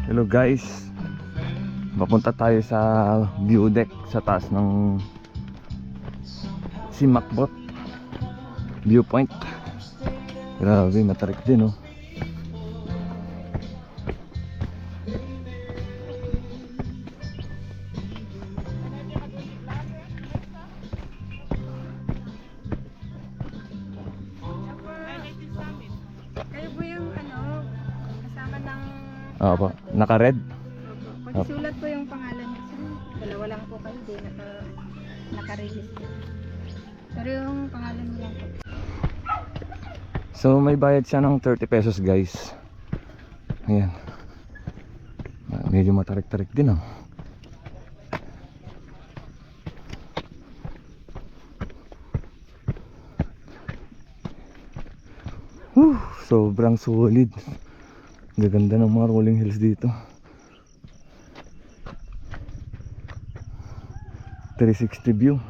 Hello guys, papunta tayo sa view deck sa taas ng Simakbot viewpoint. Grabe, matarik din oh. Kayo po yung kasama ng... Po, naka-red. Pagsulat po yung pangalan niyo. Dalawa lang po kayo, di naka-register. Pero yung pangalan niyo lang po. So may bayad siya ng 30 pesos guys. Ayan. Medyo matarik-tarik din oh. Sobrang solid. Gaganda ng mga rolling hills dito. 360 view.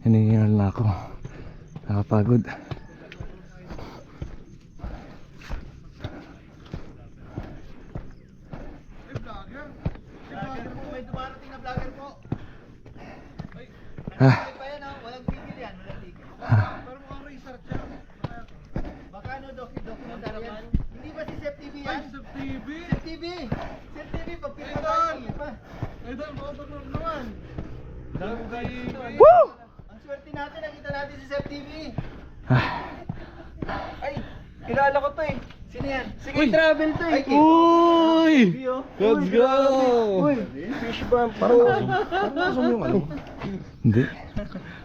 Hinihingal na ako. Nakapagod. May dumarating na vlogger po. Pa yan, walang tigil yan, walang tigil. Pero mukhang research yan. Baka documentary yan. Hindi ba si Sep TV yan? Sep TV? Sep TV! Sep TV, pag pinapagaling pa. Idol, makapagod naman. Woo! Ang swerte natin, nakita natin si Sep TV. Ay, kilala ko to eh. Sino yan? Sige, travel to eh. Uy! Let's go! Uy, fish bump. Parang nasong yung ano. Hindi.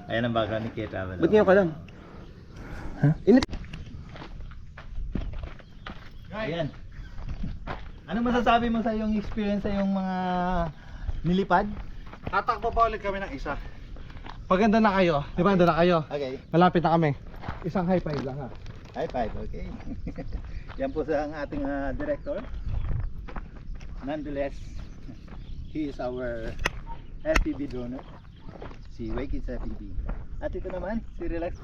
Ayan ang background ni Kate Travel. Ba't ngayon ka lang? Ayan. Anong masasabi mo sa iyong experience sa iyong mga nilipad? Tatakbo pa ulit kami ng isa. Paganda na kayo, di ba? Ando na kayo. Okay. Malapit na kami. Isang high five lang ha. High five, okay. Yan po sa ang ating director. Nonetheless, he is our FPV donor. Si Wakins FPV. At ito naman, si Relax.